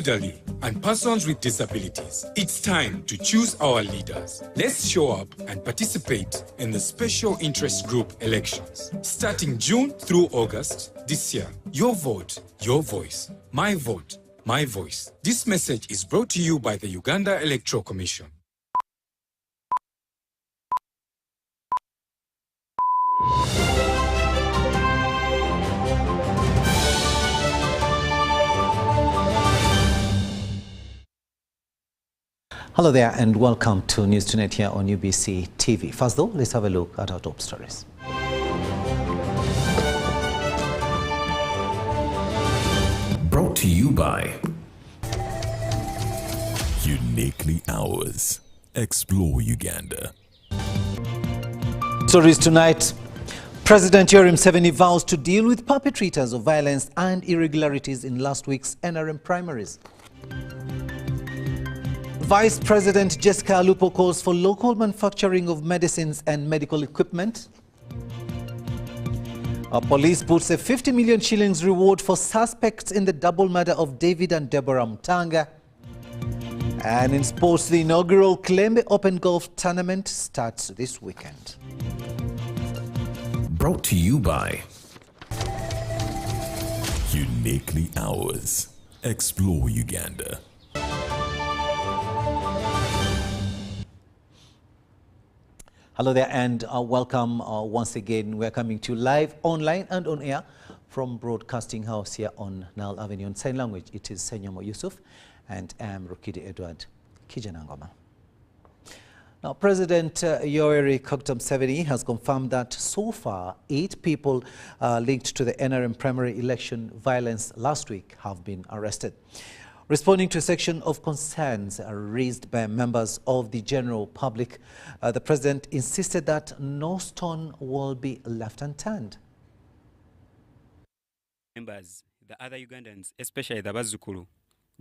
elderly, and persons with disabilities. It's time to choose our leaders. Let's show up and participate in the special interest group elections. Starting June through August this year. Your vote, your voice. My vote, my voice. This message is brought to you by the Uganda Electoral Commission. Hello there and welcome to News Tonight here on UBC TV. First though, let's have a look at our top stories. Brought to you by Uniquely Ours. Explore Uganda. Stories tonight. President Yoweri Museveni vows to deal with perpetrators of violence and irregularities in last week's NRM primaries. Vice President Jessica Alupo calls for local manufacturing of medicines and medical equipment. Police puts a 50 million shillings reward for suspects in the double murder of David and Deborah Mutanga. And in sports, the inaugural Kilembe Open Golf Tournament starts this weekend. Brought to you by Uniquely Ours. Explore Uganda. Hello there and welcome once again. We're coming to you live, online and on air from Broadcasting House here on Nile Avenue. In sign language, it is Senyomo Yusuf and I am Rukidi Edward Kijanangoma. Now, President Yoweri Museveni has confirmed that so far 8 people linked to the NRM primary election violence last week have been arrested. Responding to a section of concerns raised by members of the general public, the president insisted that no stone will be left unturned. Members, the other Ugandans, especially the Bazukulu,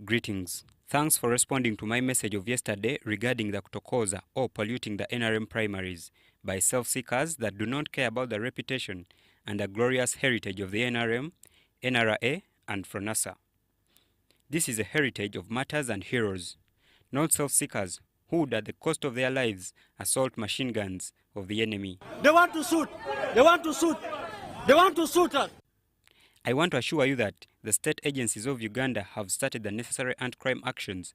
greetings. Thanks for responding to my message of yesterday regarding the kutokoza or polluting the NRM primaries by self-seekers that do not care about the reputation and the glorious heritage of the NRM, NRA, and FRONASA. This is a heritage of martyrs and heroes, not self-seekers who would at the cost of their lives assault machine guns of the enemy. They want to shoot. They want to shoot. They want to shoot us. I want to assure you that the state agencies of Uganda have started the necessary anti-crime actions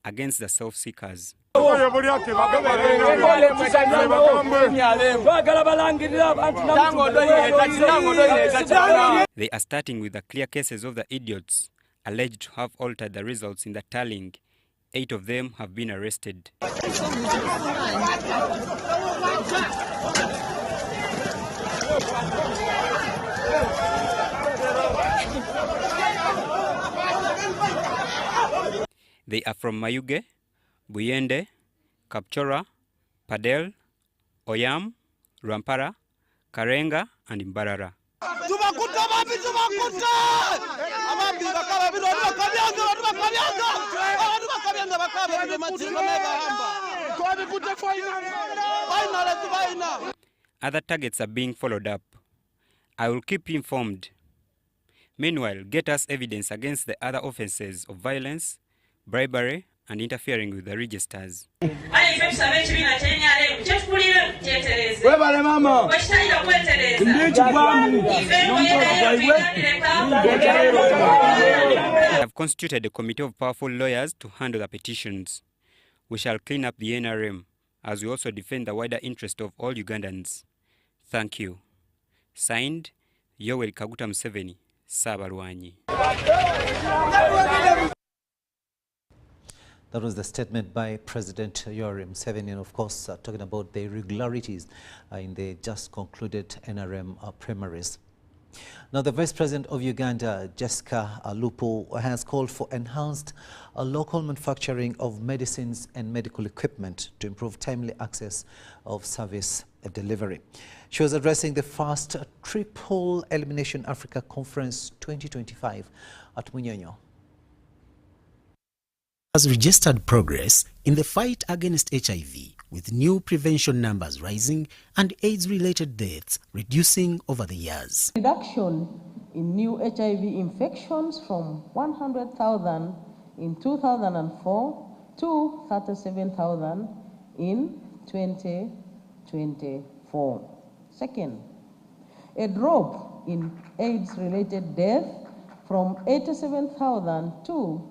against the self-seekers. They are starting with the clear cases of the idiots alleged to have altered the results in the tallying. 8 of them have been arrested. They are from Mayuge, Buyende, Kapchora, Padel, Oyam, Rampara, Karenga, and Imbarara. Other targets are being followed up. I will keep you informed. Meanwhile, get us evidence against the other offences of violence, bribery, and interfering with the registers. I have constituted a committee of powerful lawyers to handle the petitions. We shall clean up the NRM as we also defend the wider interest of all Ugandans. Thank you. Signed, Yoweri Kaguta Museveni, Sabalwanyi. That was the statement by President Yoweri Museveni, and of course talking about the irregularities in the just concluded NRM primaries. Now, the Vice President of Uganda, Jessica Alupo, has called for enhanced local manufacturing of medicines and medical equipment to improve timely access of service delivery. She was addressing the first Triple Elimination Africa Conference 2025 at Mukono. Has registered progress in the fight against HIV, with new prevention numbers rising and AIDS-related deaths reducing over the years. Reduction in new HIV infections from 100,000 in 2004 to 37,000 in 2024. Second, a drop in AIDS-related death from 87,000 to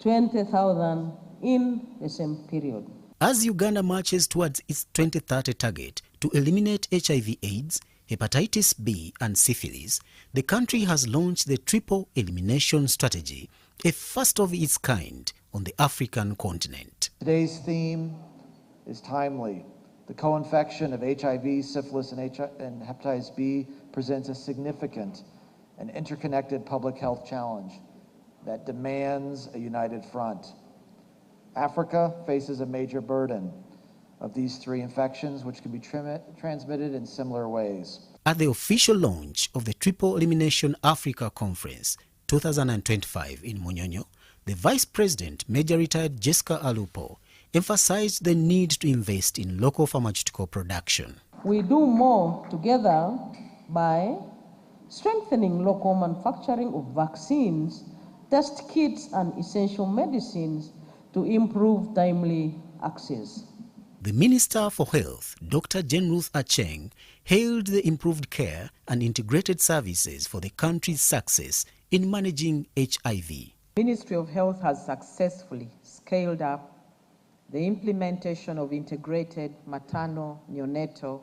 20,000 in the same period. As Uganda marches towards its 2030 target to eliminate HIV/AIDS, hepatitis B and syphilis, the country has launched the Triple Elimination Strategy, a first of its kind on the African continent. Today's theme is timely. The co-infection of HIV, syphilis, and hepatitis B presents a significant and interconnected public health challenge that demands a united front. Africa faces a major burden of these three infections, which can be transmitted in similar ways. At the official launch of the Triple Elimination Africa Conference 2025 in Mukono, the Vice President, Major Retired Jessica Alupo, emphasized the need to invest in local pharmaceutical production. We do more together by strengthening local manufacturing of vaccines, test kits, and essential medicines to improve timely access. The Minister for Health, Dr. Jane Ruth Acheng, hailed the improved care and integrated services for the country's success in managing HIV. Ministry of Health has successfully scaled up the implementation of integrated maternal, neonatal,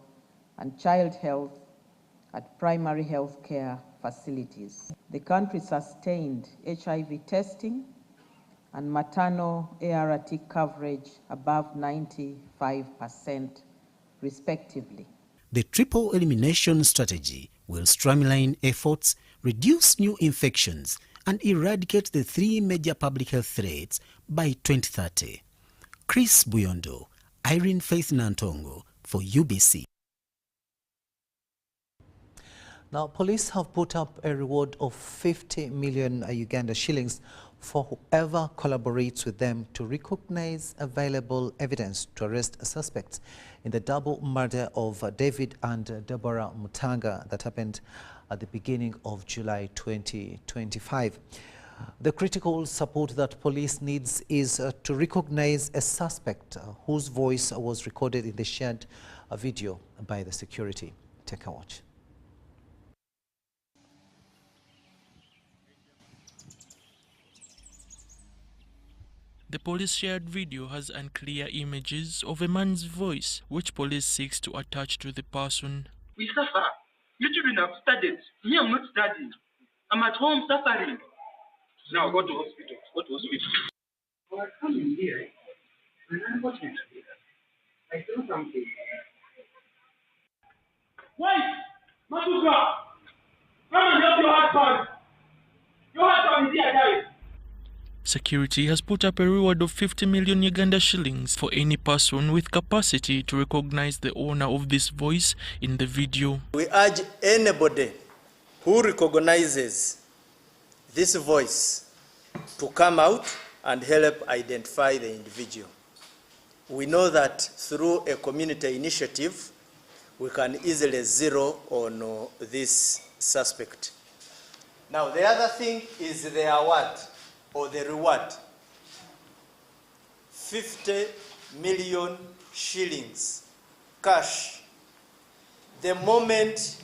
and child health at primary health care facilities. The country sustained HIV testing and maternal ART coverage above 95%, respectively. The Triple Elimination Strategy will streamline efforts, reduce new infections, and eradicate the three major public health threats by 2030. Chris Buyondo, Irene Faith Nantongo for UBC. Now, police have put up a reward of 50 million Uganda shillings for whoever collaborates with them to recognize available evidence to arrest suspects in the double murder of David and Deborah Mutanga that happened at the beginning of July 2025. The critical support that police needs is to recognize a suspect whose voice was recorded in the shared video by the security. Take a watch. The police shared video has unclear images of a man's voice, which police seeks to attach to the person. We suffer. You children have studied. Me, I'm not studying. I'm at home suffering. Now go to hospital. Go to hospital. Oh, I come in here. And I'm watching. I feel something. Wait! Matuka! Come and help your husband. Your husband is here, guys. Security has put up a reward of 50 million Uganda shillings for any person with capacity to recognize the owner of this voice in the video. We urge anybody who recognizes this voice to come out and help identify the individual. We know that through a community initiative, we can easily zero on this suspect. Now, the other thing is the award or the reward. 50 million shillings cash. The moment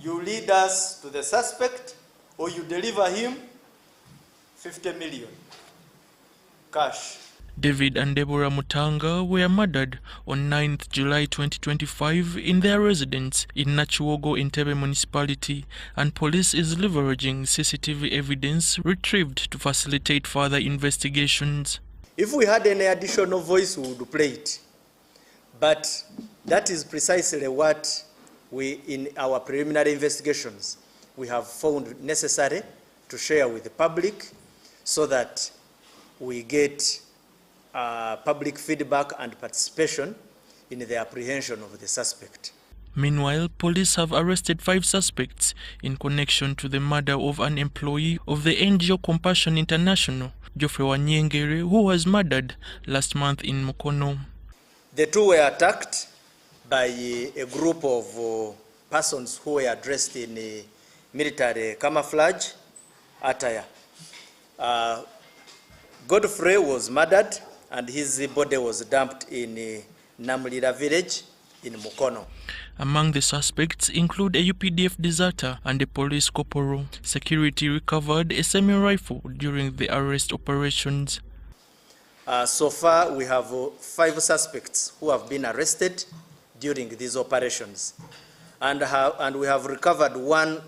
you lead us to the suspect or you deliver him, 50 million cash. David and Deborah Mutanga were murdered on 9th July 2025 in their residence in Nachuogo Entebbe municipality, and police is leveraging CCTV evidence retrieved to facilitate further investigations. If we had any additional voice, we would play it. But that is precisely what we, in our preliminary investigations, we have found necessary to share with the public so that we get public feedback and participation in the apprehension of the suspect. Meanwhile, police have arrested 5 suspects in connection to the murder of an employee of the NGO Compassion International, Geoffrey Wanyengere, who was murdered last month in Mukono. The two were attacked by a group of persons who were dressed in military camouflage attire. Godfrey was murdered and his body was dumped in Namlira village in Mukono. Among the suspects include a UPDF deserter and a police corporal. Security recovered a semi-rifle during the arrest operations. So far, we have 5 suspects who have been arrested during these operations. And we have recovered 1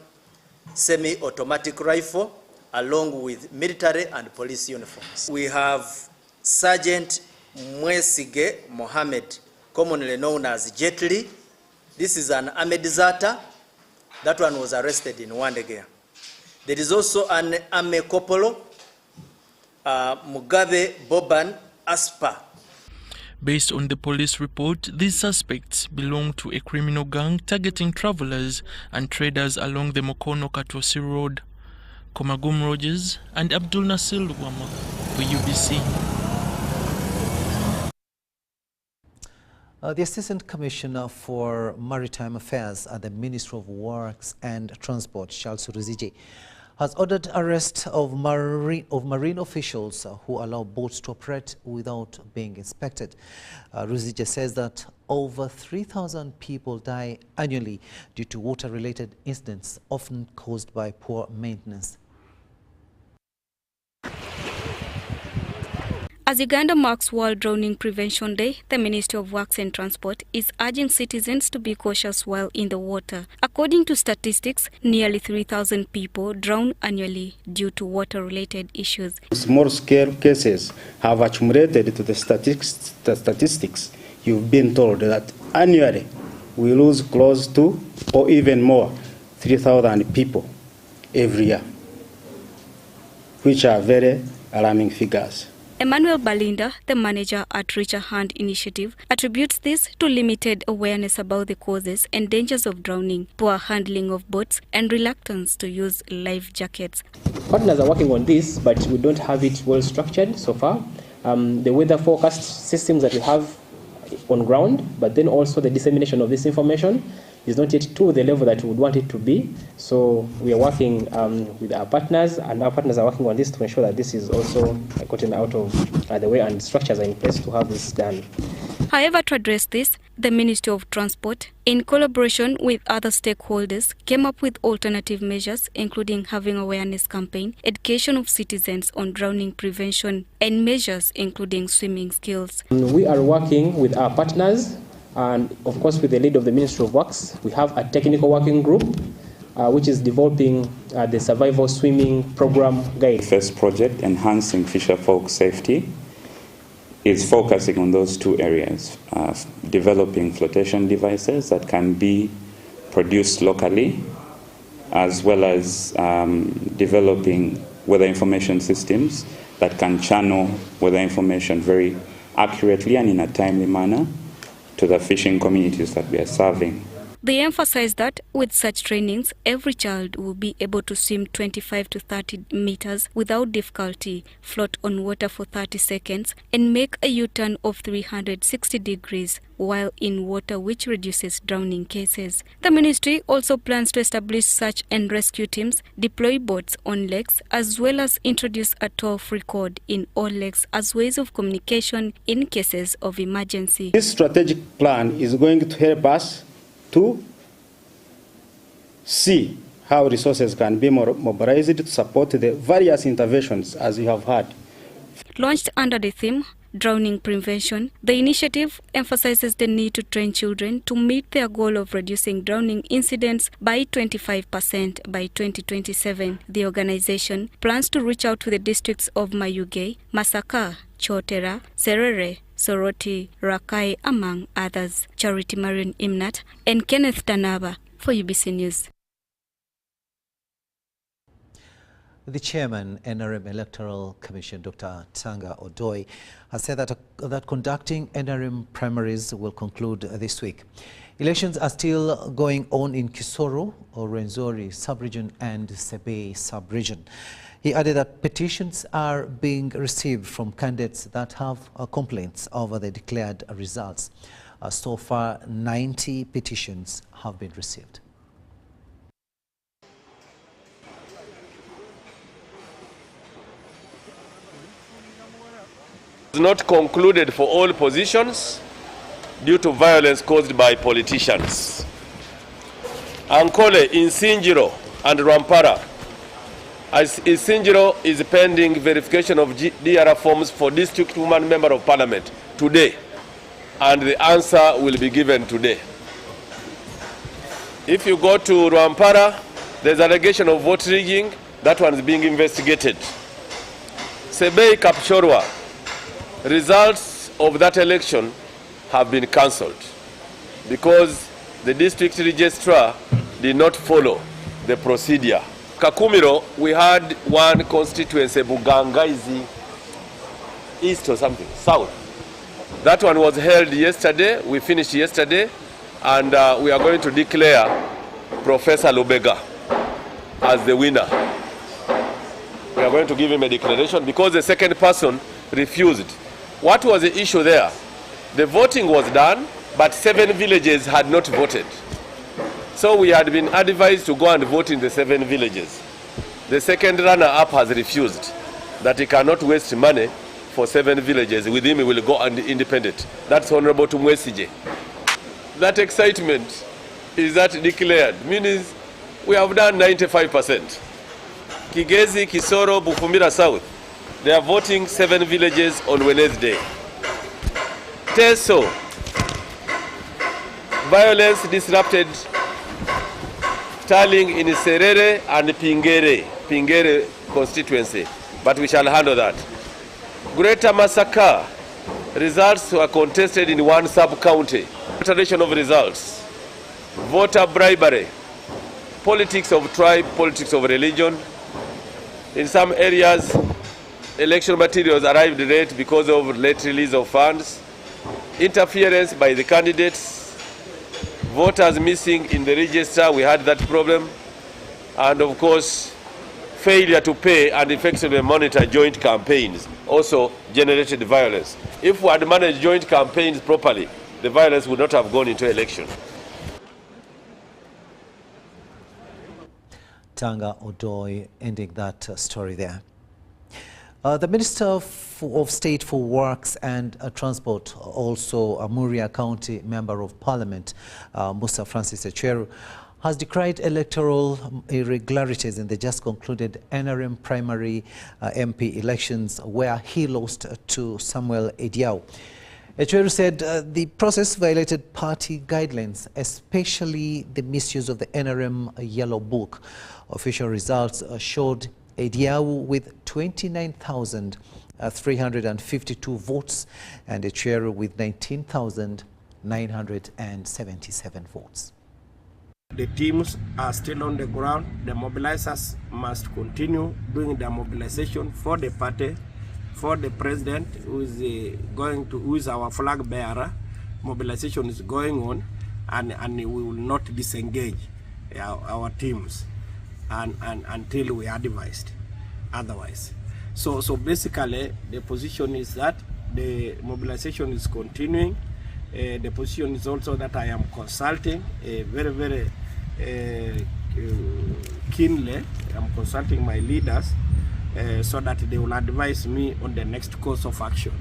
semi-automatic rifle along with military and police uniforms. We have Sergeant Mwesige Mohammed, commonly known as Jetli. This is an army deserter. That one was arrested in Wandegea. There is also an army corporal, Mugabe Boban Aspa. Based on the police report, these suspects belong to a criminal gang targeting travelers and traders along the Mukono-Katosi Road. Komagum Rogers and Abdul Nasir Luwama for UBC. The Assistant Commissioner for Maritime Affairs at the Ministry of Works and Transport, Charles Refugee, has ordered arrest of marine officials who allow boats to operate without being inspected. Refugee says that over 3,000 people die annually due to water-related incidents, often caused by poor maintenance. As Uganda marks World Drowning Prevention Day, the Ministry of Works and Transport is urging citizens to be cautious while in the water. According to statistics, nearly 3,000 people drown annually due to water-related issues. Small-scale cases have accumulated to the statistics. You've been told that annually we lose close to, or even more, 3,000 people every year, which are very alarming figures. Emmanuel Balinda, the manager at Reach a Hand Initiative, attributes this to limited awareness about the causes and dangers of drowning, poor handling of boats, and reluctance to use life jackets. Partners are working on this, but we don't have it well structured so far. The weather forecast systems that we have on ground, but then also the dissemination of this information is not yet to the level that we would want it to be. So we are working with our partners, and our partners are working on this to ensure that this is also gotten out of the way and structures are in place to have this done. However, to address this, the Ministry of Transport, in collaboration with other stakeholders, came up with alternative measures, including having awareness campaign, education of citizens on drowning prevention, and measures including swimming skills. We are working with our partners, and of course with the lead of the Ministry of Works. We have a technical working group which is developing the survival swimming program guide. The first project, Enhancing Fisherfolk Safety, is focusing on those 2 areas, developing flotation devices that can be produced locally, as well as developing weather information systems that can channel weather information very accurately and in a timely manner to the fishing communities that we are serving. They emphasize that with such trainings, every child will be able to swim 25 to 30 meters without difficulty, float on water for 30 seconds, and make a U-turn of 360 degrees while in water, which reduces drowning cases. The ministry also plans to establish search and rescue teams, deploy boats on lakes, as well as introduce a toll-free code in all lakes as ways of communication in cases of emergency. This strategic plan is going to help us to see how resources can be mobilized to support the various interventions, as you have heard. Launched under the theme Drowning Prevention, the initiative emphasizes the need to train children to meet their goal of reducing drowning incidents by 25% by 2027. The organization plans to reach out to the districts of Mayuge, Masaka, Chotera, Serere, Soroti, Rakai, among others. Charity Marion Imnat and Kenneth Tanaba for UBC News. The chairman, NRM Electoral Commission, Dr. Tanga Odoi, has said that conducting NRM primaries will conclude this week. Elections are still going on in Kisoro, Rwenzori sub-region and Sebe sub-region. He added that petitions are being received from candidates that have complaints over the declared results. So far, 90 petitions have been received. Not concluded for all positions due to violence caused by politicians. Ankole, Insinjiro, and Rampara. As Insinjiro is pending verification of DRR forms for District Woman Member of Parliament today, and the answer will be given today. If you go to Rampara, there's allegation of vote rigging. That one is being investigated. Sebei Kapchorwa, results of that election have been cancelled because the district registrar did not follow the procedure. Kakumiro, we had one constituency, Bugangaizi East or something, South. That one was held yesterday. We finished yesterday, and we are going to declare Professor Lubega as the winner. We are going to give him a declaration because the second person refused. What was the issue there? The voting was done, but 7 villages had not voted. So we had been advised to go and vote in the 7 villages. The second runner-up has refused, that he cannot waste money for 7 villages. With him, he will go independent. That's Honorable Tumwesije. That excitement is that declared, means we have done 95%. Kigezi, Kisoro, Bufumira South, they are voting 7 villages on Wednesday. Teso, violence disrupted tallying in Serere and Pingere constituency, but we shall handle that. Greater Massacre, results were contested in one sub-county. Alteration of results, voter bribery, politics of tribe, politics of religion. In some areas, election materials arrived late because of late release of funds, interference by the candidates, voters missing in the register, we had that problem, and of course, failure to pay and effectively monitor joint campaigns also generated violence. If we had managed joint campaigns properly, the violence would not have gone into election. Tanga Odoi ending that story there. The Minister of State for Works and Transport, also a Muria County Member of Parliament, Musa Francis Echeru, has decried electoral irregularities in the just concluded NRM primary MP elections where he lost to Samuel Ediao. Echeru said the process violated party guidelines, especially the misuse of the NRM Yellow Book. Official results showed Ediau with 29,352 votes and Echeru with 19,977 votes. The teams are still on the ground. The mobilizers must continue doing their mobilization for the party, for the president who is our flag bearer. Mobilization is going on, and we will not disengage our teams until we are advised otherwise. So basically the position is that the mobilization is continuing. The position is also that I am consulting very keenly. I'm consulting my leaders so that they will advise me on the next course of action.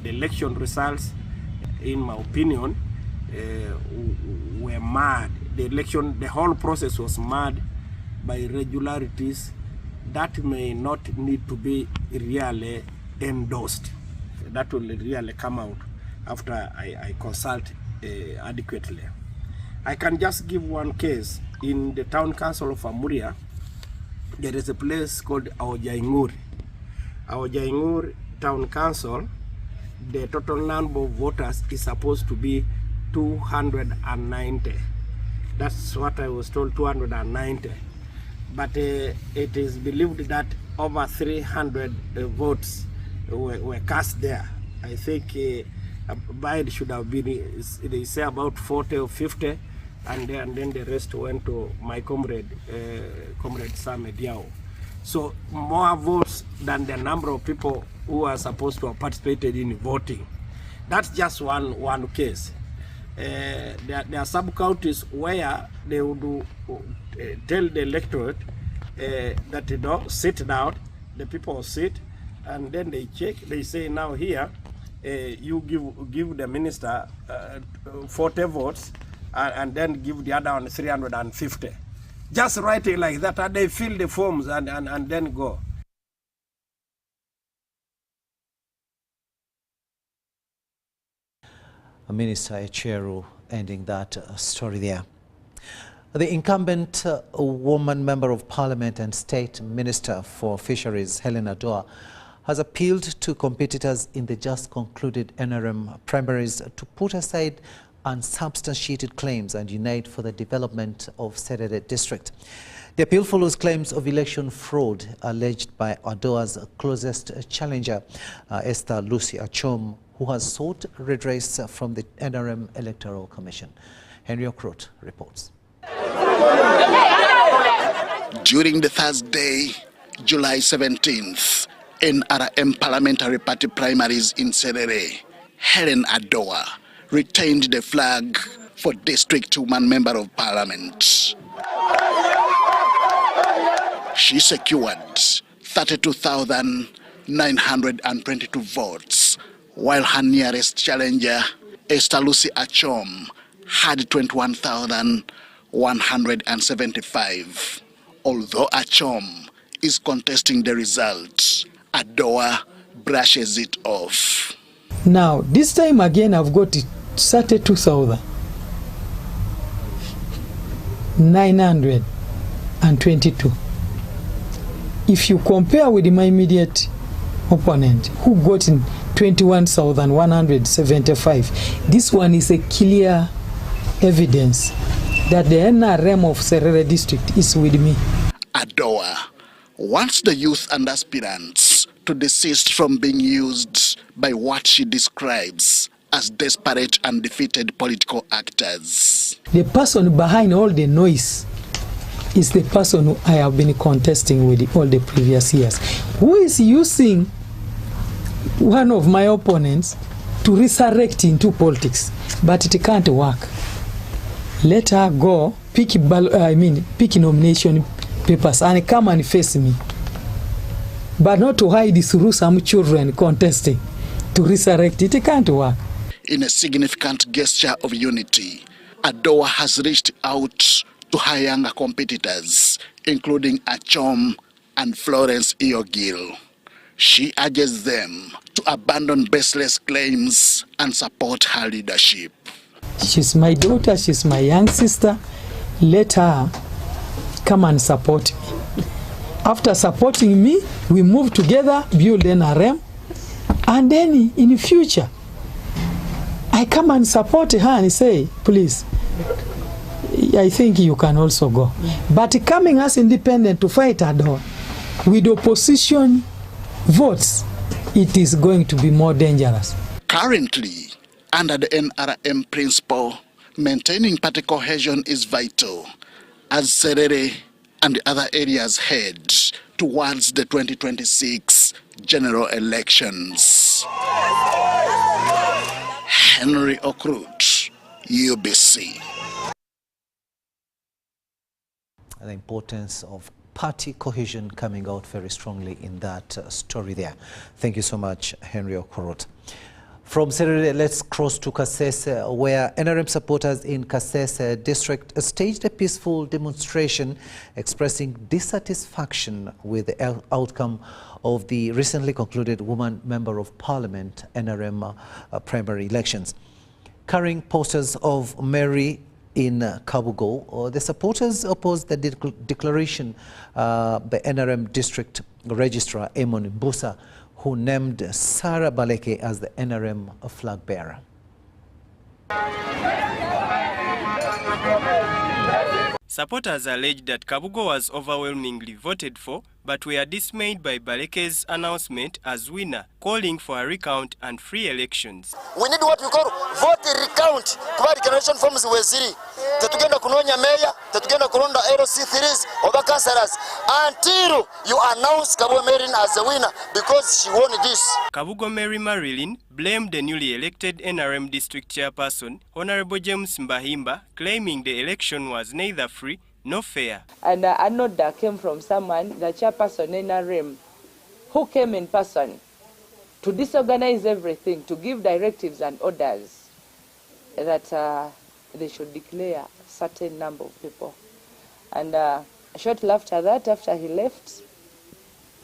The election results, in my opinion, were mad. The whole process was mad by irregularities that may not need to be really endorsed. That will really come out after I consult adequately. I can just give one case. In the town council of Amuria, there is a place called Aojaingur. Aojaingur town council, the total number of voters is supposed to be 290. That's what I was told, 290. But it is believed that over 300 votes were cast there. I think by it should have been, they say about 40 or 50, and then the rest went to my comrade Sam Ediao. So more votes than the number of people who are supposed to have participated in voting. That's just one case. There are sub-counties where they would tell the electorate that, sit down, the people sit, and then they check, they say now here, you give the minister 40 votes and then give the other one 350. Just write it like that, and they fill the forms and then go. Minister Echeru ending that story there. The incumbent woman member of parliament and state minister for fisheries, Helen Adoa, has appealed to competitors in the just concluded NRM primaries to put aside unsubstantiated claims and unite for the development of Serere district. The appeal follows claims of election fraud alleged by Adoa's closest challenger, Esther Lucy Achom, who has sought redress from the NRM Electoral Commission. Henry Okrot reports. During the Thursday, July 17th, NRM Parliamentary Party primaries in Serere, Helen Adoa retained the flag for District Woman Member of Parliament. She secured 32,922 votes, while her nearest challenger, Esther Lucy Achom, had 21,175. Although Achom is contesting the results, Adoa brushes it off. Now, this time again, I've got 32,922. If you compare with my immediate opponent, who got in 21,175, this one is a clear evidence that the NRM of Serere district is with me. Adoa wants the youth and aspirants to desist from being used by what she describes as desperate and defeated political actors. The person behind all the noise is the person who I have been contesting with all the previous years, who is using one of my opponents to resurrect into politics, but it can't work. Let her go, pick nomination papers and come and face me, but not to hide through some children contesting to resurrect it. It can't work. In a significant gesture of unity, Adoa has reached out to her younger competitors, including Achom and Florence Iogil. She urges them to abandon baseless claims and support her leadership. She's my daughter, she's my young sister. Let her come and support me. After supporting me, we move together, build NRM, and then in the future, I come and support her and say, please, I think you can also go. But coming as independent to fight Adoa with opposition votes, it is going to be more dangerous. Currently, under the NRM principle, maintaining party cohesion is vital as Serere and other areas head towards the 2026 general elections. Henry Okrut, UBC. The importance of party cohesion coming out very strongly in that story there. Thank you so much, Henry Okrut. From Serere, let's cross to Kasese, where NRM supporters in Kasese district staged a peaceful demonstration expressing dissatisfaction with the outcome of the recently concluded Woman Member of Parliament NRM primary elections. Carrying posters of Mary in Kabugo, the supporters opposed the declaration by NRM District Registrar Amon Busa, who named Sarah Baleke as the NRM flag bearer. Supporters alleged that Kabugo was overwhelmingly voted for, but were dismayed by Baleke's announcement as winner, calling for a recount and free elections. We need what we call vote recount. Kwa declaration forms weziri. Tetugenda kunonya mayor, tetugenda kulonda LC3s oba councillors until you announce Kabugo Marilyn as the winner because she won this. Kabugo Mary Marilyn blamed the newly elected NRM district chairperson, Honorable James Mbahimba, claiming the election was neither free nor fair. And an order came from someone, the chairperson NRM, who came in person to disorganize everything, to give directives and orders that they should declare a certain number of people. And shortly after that, after he left,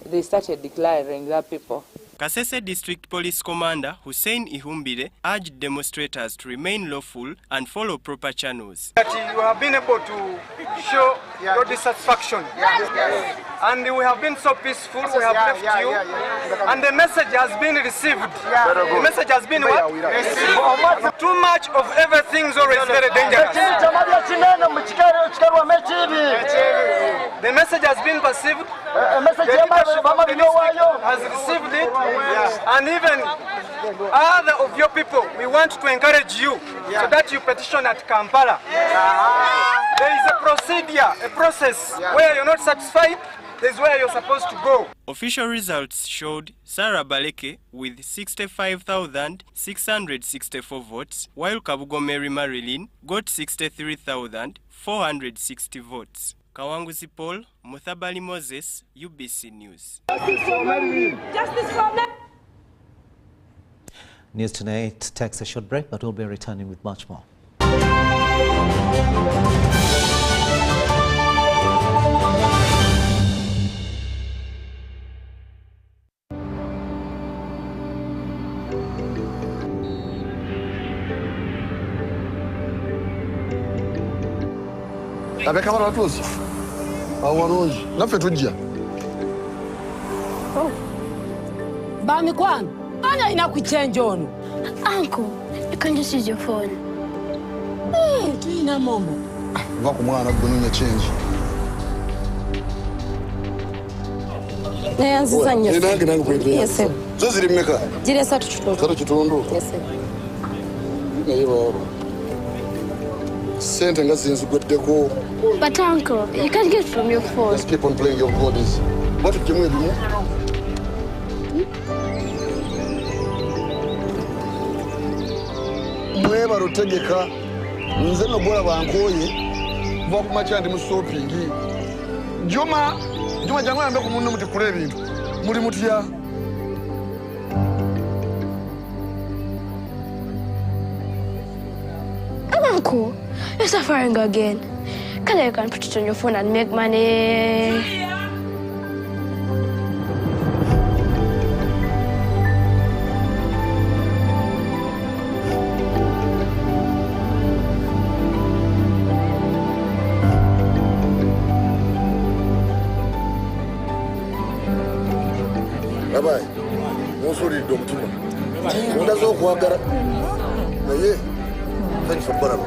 they started declaring the people. Kasese District Police Commander Hussein Ihumbire urged demonstrators to remain lawful and follow proper channels. That you have been able to show your dissatisfaction. And we have been so peaceful, we have left you. And the message has been received. The message has been what? Too much of everything is always very dangerous. The message has been perceived. The leadership of the district has received it. And even other of your people, we want to encourage you so that you petition at Kampala. There is a procedure, a process where you're not satisfied. This is where you're supposed to go. Official results showed Sarah Baleke with 65,664 votes, while Kabugo Mary Marilyn got 63,460 votes. Kawanguzi Paul, Muthabali Moses, UBC News. Justice for me. News Tonight takes a short break, but we'll be returning with much more. Abeka baratuzi awarunji nafe tujja Bami kwan anya inakuchenja ono Uncle, you can just use your phone. Tuina momo va ku mwana gwe change Nayanziza nnyo. nange kwepera Yes sir. zo ziri mmeka Jire satu kitundu Yes sir. naye baba sente nga zinzigweddeko. But uncle, you can't get from your phone. Just keep on playing your bodies. What if you move? Mweba rutegeka nze no bora bankoye kuva ku macha ndi mu shopping. Juma jangu yambe ku munno muti kule ebintu. Muri mutya? Uncle, you're suffering again. Can you can put it on your phone and make money? Bye-bye. Musuri domtuma. Undazo kuagara. Naye. Thanks for baraba.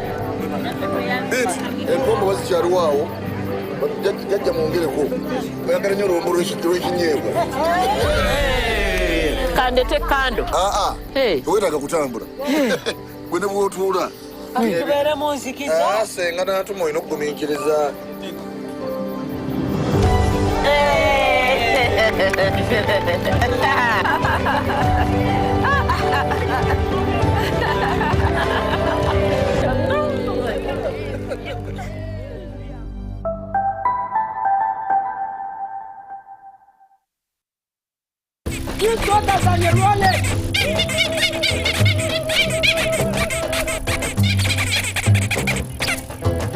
This enkombo wazichari wawo. Jajja mwongere ko. Bayagala nyo rombo rw'ekinyebwa. Kandete kando. Wetaaga kutambula. Gwe ne bw'otuula. Tubeere mu nzikiza. Senga n'atuma olina okugumiikiriza. You thought that on your wallet.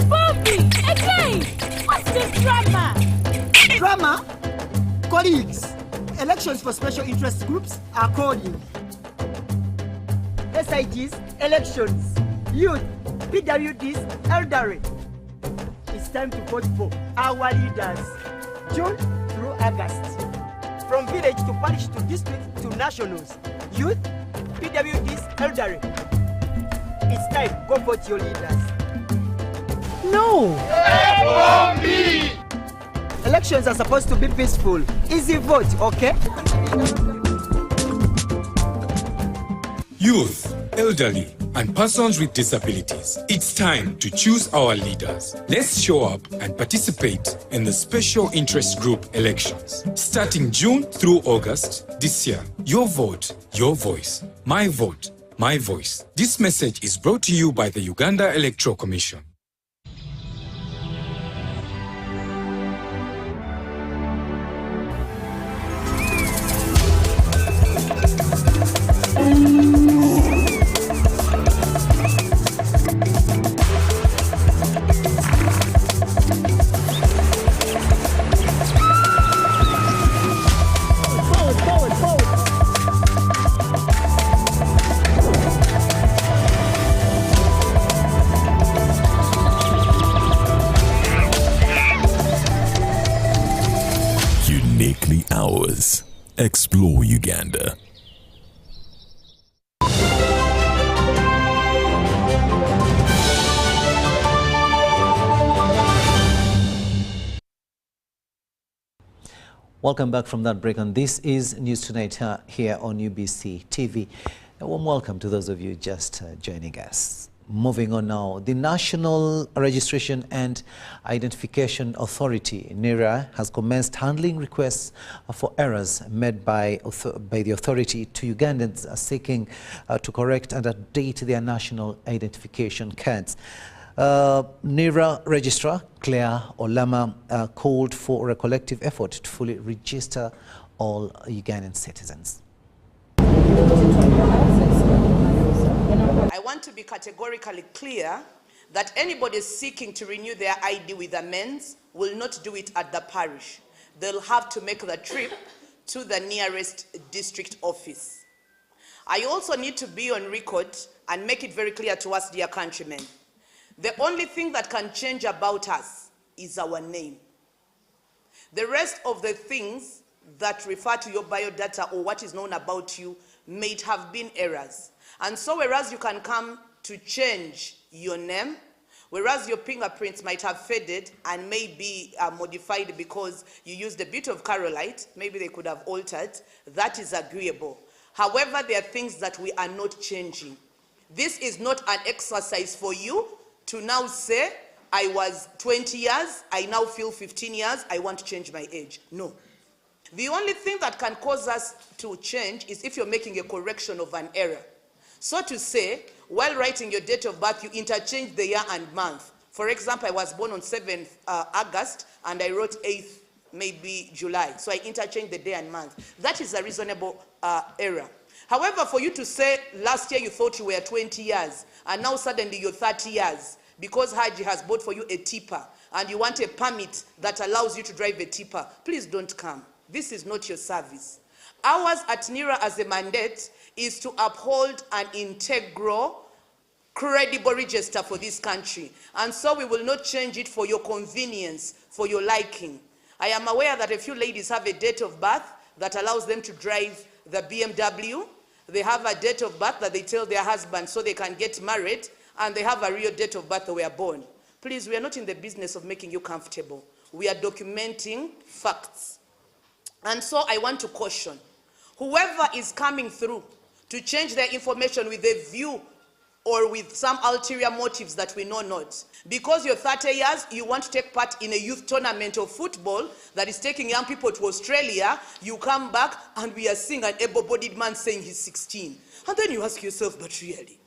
Bobby, again! What's the drama? Drama? Colleagues, elections for special interest groups are calling. SIGs, elections, youth, PWDs, elderly. It's time to vote for our leaders, June through August. From village to parish to district to nationals, youth, PWDs, elderly. It's time, go vote your leaders. No! Elections are supposed to be peaceful. Easy vote, okay? Youth, elderly, and persons with disabilities. It's time to choose our leaders. Let's show up and participate in the special interest group elections. Starting June through August this year. Your vote, your voice. My vote, my voice. This message is brought to you by the Uganda Electoral Commission. Explore Uganda. Welcome back from that break, and this is News Tonight here on UBC TV. A warm welcome to those of you just joining us. Moving on now, the National Registration and Identification Authority, NIRA, has commenced handling requests for errors made by the authority to Ugandans seeking to correct and update their national identification cards. NIRA Registrar Claire Olama called for a collective effort to fully register all Ugandan citizens. I want to be categorically clear that anybody seeking to renew their ID with amends will not do it at the parish. They'll have to make the trip to the nearest district office. I also need to be on record and make it very clear to us, dear countrymen. The only thing that can change about us is our name. The rest of the things that refer to your biodata or what is known about you may have been errors. And so whereas you can come to change your name, whereas your fingerprints might have faded and may be modified because you used a bit of Carolite, maybe they could have altered, that is agreeable. However, there are things that we are not changing. This is not an exercise for you to now say, I was 20 years, I now feel 15 years, I want to change my age. No. The only thing that can cause us to change is if you're making a correction of an error. So to say, while writing your date of birth, you interchange the year and month. For example, I was born on 7th August, and I wrote 8th, maybe July. So I interchanged the day and month. That is a reasonable error. However, for you to say last year you thought you were 20 years, and now suddenly you're 30 years, because Haji has bought for you a tipper, and you want a permit that allows you to drive a tipper, please don't come. This is not your service. Ours at NIRA as a mandate is to uphold an integral, credible register for this country. And so we will not change it for your convenience, for your liking. I am aware that a few ladies have a date of birth that allows them to drive the BMW. They have a date of birth that they tell their husband so they can get married, and they have a real date of birth they were born. Please, we are not in the business of making you comfortable. We are documenting facts. And so I want to caution, whoever is coming through to change their information with a view or with some ulterior motives that we know not. Because you're 30 years, you want to take part in a youth tournament of football that is taking young people to Australia, you come back and we are seeing an able-bodied man saying he's 16. And then you ask yourself, but really,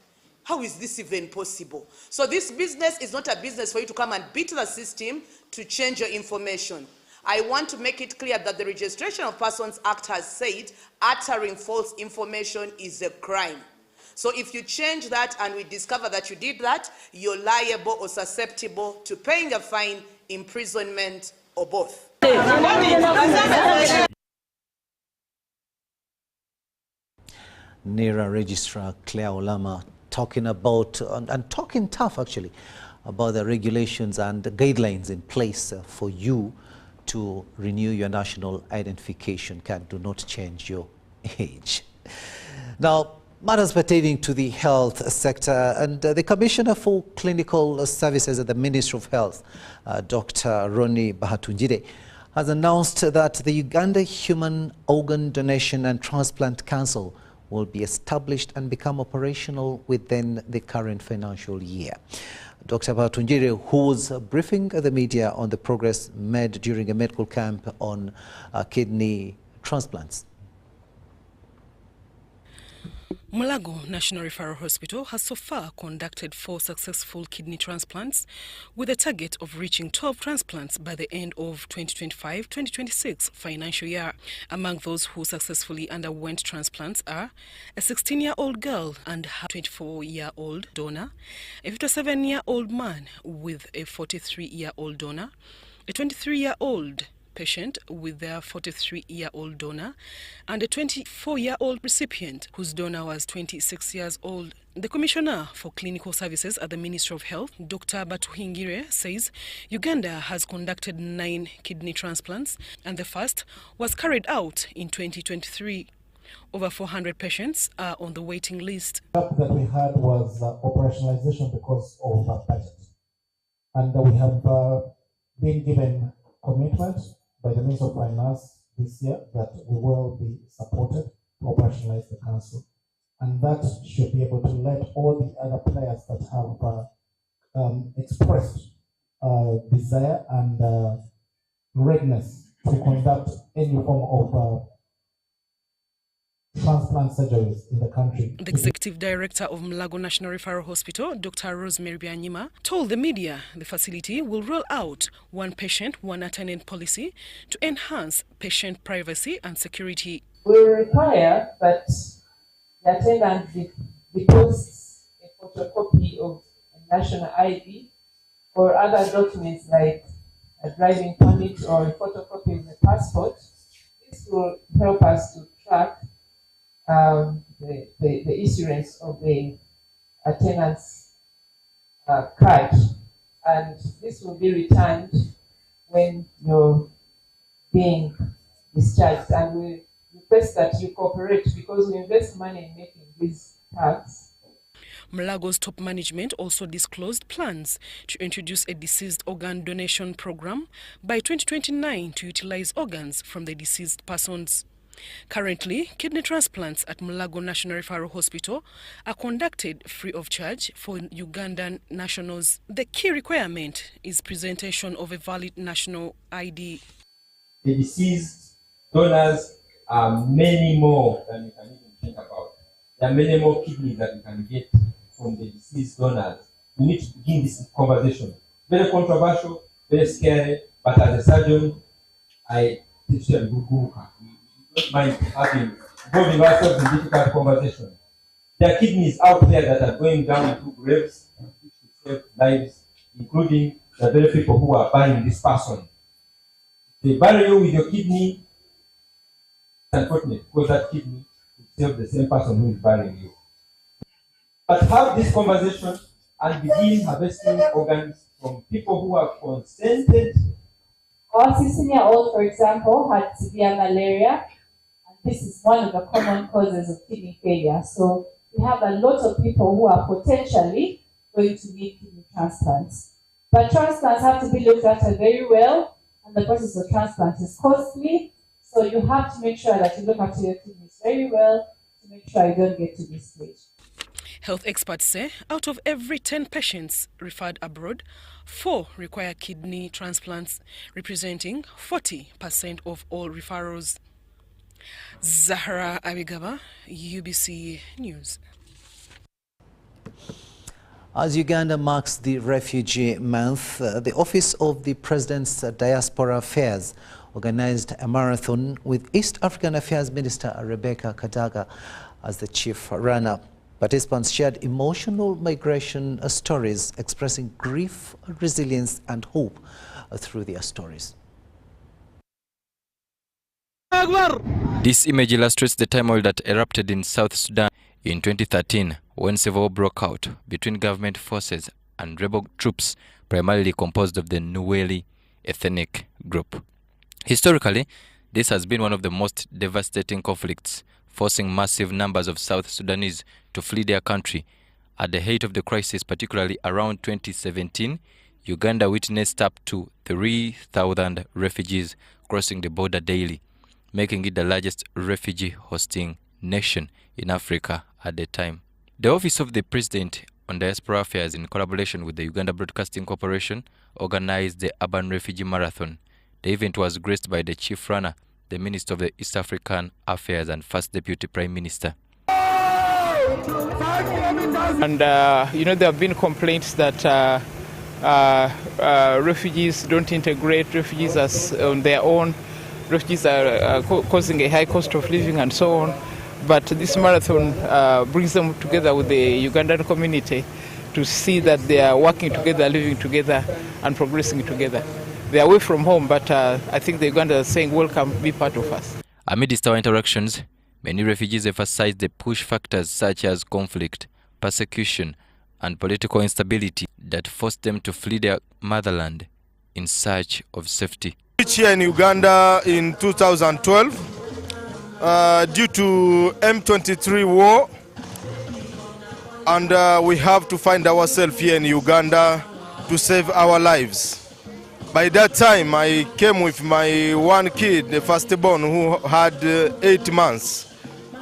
how is this even possible? So this business is not a business for you to come and beat the system to change your information. I want to make it clear that the Registration of Persons Act has said uttering false information is a crime. So if you change that and we discover that you did that, you're liable or susceptible to paying a fine, imprisonment, or both. NIRA Registrar Claire Olama talking about, and talking tough actually, about the regulations and the guidelines in place for you to renew your national identification card. Do not change your age. Now, matters pertaining to the health sector, and the Commissioner for Clinical Services at the Ministry of Health, Dr. Ronnie Bahatunjire, has announced that the Uganda Human Organ Donation and Transplant Council will be established and become operational within the current financial year. Dr. Bahatunjire, who was briefing the media on the progress made during a medical camp on kidney transplants. Mulago National Referral Hospital has so far conducted 4 successful kidney transplants with a target of reaching 12 transplants by the end of 2025-2026 financial year. Among those who successfully underwent transplants are a 16-year-old girl and her 24-year-old donor, a 57-year-old man with a 43-year-old donor, a 23-year-old patient with their 43-year-old donor, and a 24-year-old recipient whose donor was 26 years old. The Commissioner for Clinical Services at the Ministry of Health, Dr. Batuhingire, says Uganda has conducted 9 kidney transplants and the first was carried out in 2023. Over 400 patients are on the waiting list. The gap that we had was operationalization because of budget. And we have been given commitment by the Minister of Finance this year that we will be supported to operationalize the council. And that should be able to let all the other players that have expressed desire and readiness to conduct any form of transplant surgeries in the country. The Executive Director of Mulago National Referral Hospital, Dr. Rosemary Byanyima, told the media the facility will roll out one patient, one attendant policy to enhance patient privacy and security. We require that the attendant deposits a photocopy of a national ID or other documents like a driving permit or a photocopy of the passport. This will help us to track the issuance of the attendant's card, and this will be returned when you're being discharged. And we request that you cooperate because we invest money in making these cards. Mulago's top management also disclosed plans to introduce a deceased organ donation program by 2029 to utilize organs from the deceased persons. Currently, kidney transplants at Mulago National Referral Hospital are conducted free of charge for Ugandan nationals. The key requirement is presentation of a valid national ID. The deceased donors are many more than you can even think about. There are many more kidneys that you can get from the deceased donors. We need to begin this conversation. Very controversial, very scary, but as a surgeon, I teach them don't mind involving ourselves in difficult conversation. There are kidneys out there that are going down into graves which will save lives, including the very people who are buying this person. They bury you with your kidney. It's unfortunate because that kidney will save the same person who is burying you. But have this conversation and begin harvesting organs from people who have consented. Our 16-year-old, for example, had severe malaria. This is one of the common causes of kidney failure. So we have a lot of people who are potentially going to need kidney transplants. But transplants have to be looked after very well, and the process of transplant is costly. So you have to make sure that you look after your kidneys very well to make sure you don't get to this stage. Health experts say out of every 10 patients referred abroad, 4 require kidney transplants, representing 40% of all referrals. Zahra Abigaba, UBC News. As Uganda marks the Refugee Month, the Office of the President's Diaspora Affairs organized a marathon with East African Affairs Minister Rebecca Kadaga as the chief runner. Participants shared emotional migration stories, expressing grief, resilience, and hope through their stories. This image illustrates the turmoil that erupted in South Sudan in 2013 when civil war broke out between government forces and rebel troops primarily composed of the Nuweli ethnic group. Historically, this has been one of the most devastating conflicts, forcing massive numbers of South Sudanese to flee their country. At the height of the crisis, particularly around 2017, Uganda witnessed up to 3,000 refugees crossing the border daily, making it the largest refugee hosting nation in Africa at the time. The Office of the President on Diaspora Affairs, in collaboration with the Uganda Broadcasting Corporation, organized the Urban Refugee Marathon. The event was graced by the chief runner, the Minister of the East African Affairs and First Deputy Prime Minister. And, there have been complaints that refugees don't integrate, refugees are on their own, refugees are causing a high cost of living and so on. But this marathon brings them together with the Ugandan community to see that they are working together, living together and progressing together. They are away from home, but I think the Ugandans are saying, welcome, be part of us. Amidst our interactions, many refugees emphasized the push factors such as conflict, persecution, and political instability that forced them to flee their motherland in search of safety. Here in Uganda in 2012, due to M23 war, and we have to find ourselves here in Uganda to save our lives. By that time, I came with my one kid, the firstborn, who had 8 months.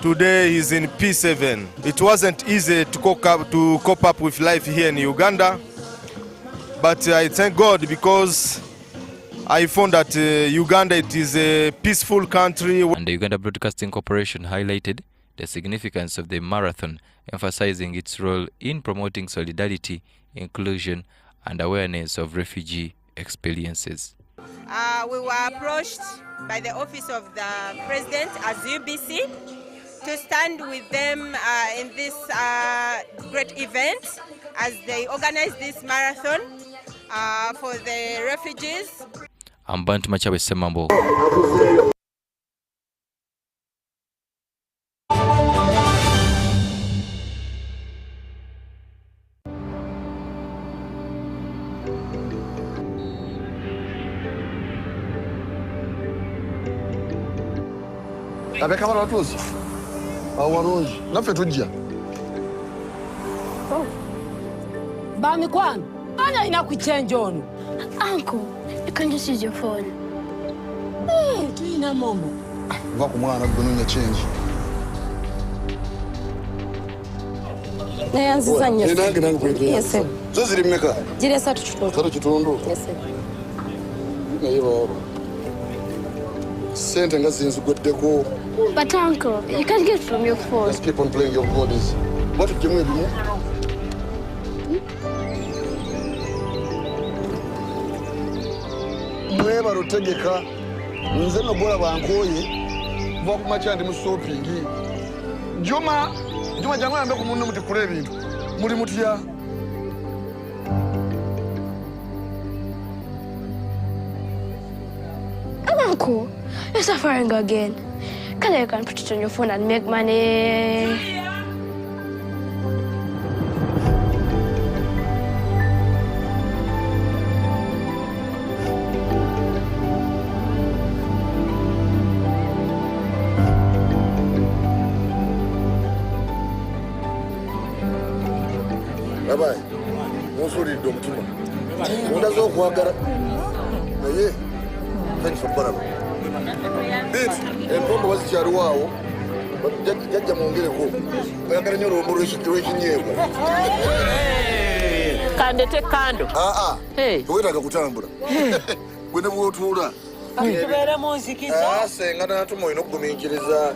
Today he's in P7. It wasn't easy to cope up with life here in Uganda, but I thank God because I found that Uganda, it is a peaceful country. And the Uganda Broadcasting Corporation highlighted the significance of the marathon, emphasizing its role in promoting solidarity, inclusion, and awareness of refugee experiences. We were approached by the office of the president as UBC to stand with them in this great event as they organize this marathon for the refugees. I'm Bantu Machawe Semambo. Abeka bala watuzi. Awarunji. Naffe tujja. Oh. Bami kwan. Ana inakuchange ono. Uncle, you can just use your phone. Hey, tuina mombo. Va ku mwana gwe change. Nayanziza nnyo. Nange kwegera. Yes sir. Zo ziri mmeka? Ziri 3 kitundu. 3 kitundu. Yes sir. Naye baba. Sente nga zinzigweddeko. But uncle, you can't get it from your phone. Let's keep on playing your bodies. What did you mean? Mweba rutegeka nze no bola bankoye va kumacha ndi musopingi Juma jangu yambe ku munno muti kule ebintu muli mutya Uncle, you're suffering again. You can put it on your phone and make money. Bye-bye. Musuri domtima. Undazo kuagara. Naye. Thanks for baraba. Bit, empombo wazichari wao. Jajja mwongere ko. Oyagala nyo rombo rwekinyego. Kandete kando. Hey. Wetaka kutambula. Gwene bwotula. Tubere munzikiza. Senga natumo inokugumiikiriza.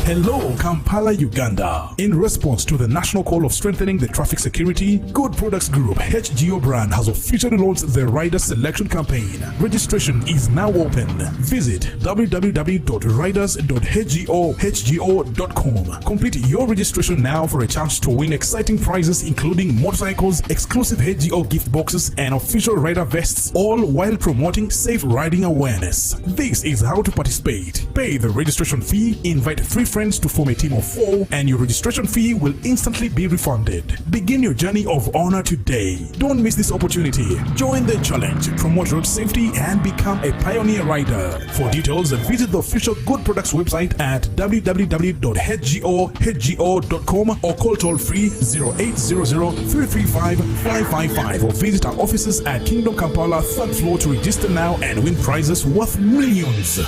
Hello, Kampala, Uganda. In response to the national call of strengthening the traffic security, Good Products Group HGO brand has officially launched the Rider Selection Campaign. Registration is now open. Visit www.riders.hgo.com. Complete your registration now for a chance to win exciting prizes including motorcycles, exclusive HGO gift boxes, and official rider vests, all while promoting safe riding awareness. This is how to participate. Pay the registration fee, invite 3 friends to form a team of 4, and your registration fee will instantly be refunded. Begin your journey of honor today. Don't miss this opportunity. Join the challenge, promote road safety, and become a pioneer rider. For details, visit the official Good Products website at www.hgo.com or call toll-free 0800-335-555 or visit our offices at Kingdom Kampala 3rd floor to register now and win prizes worth millions.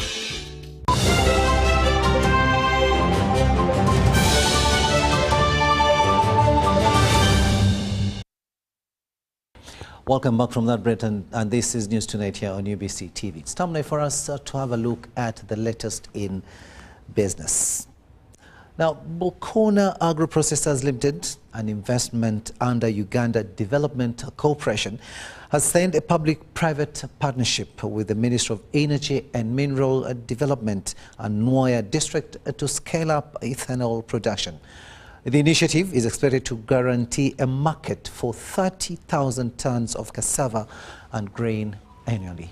Welcome back from that break, and this is News Tonight here on UBC TV. It's time now for us to have a look at the latest in business. Now, Mukono Agro-Processors Limited, an investment under Uganda Development Corporation, has signed a public-private partnership with the Ministry of Energy and Mineral Development and Nwaya District to scale up ethanol production. The initiative is expected to guarantee a market for 30,000 tons of cassava and grain annually.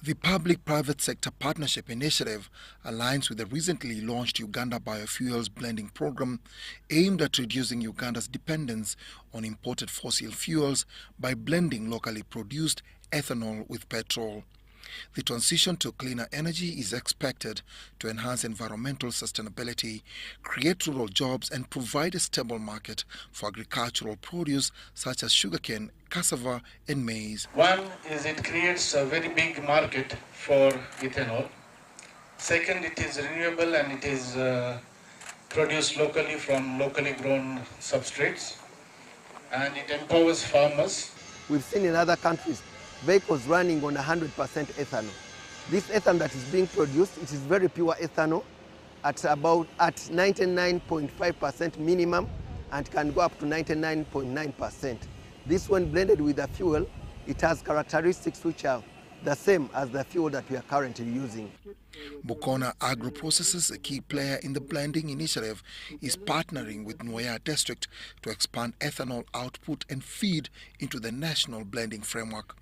The public-private sector partnership initiative aligns with the recently launched Uganda Biofuels Blending Program aimed at reducing Uganda's dependence on imported fossil fuels by blending locally produced ethanol with petrol. The transition to cleaner energy is expected to enhance environmental sustainability, create rural jobs and provide a stable market for agricultural produce such as sugarcane, cassava and maize. One is it creates a very big market for ethanol. Second, it is renewable and it is produced locally from locally grown substrates, and it empowers farmers. We've seen in other countries vehicles running on 100% ethanol. This ethanol that is being produced, it is very pure ethanol at 99.5% minimum and can go up to 99.9%. This one blended with the fuel, it has characteristics which are the same as the fuel that we are currently using. Mukono Agro Processes, a key player in the blending initiative, is partnering with Nwaya District to expand ethanol output and feed into the national blending framework.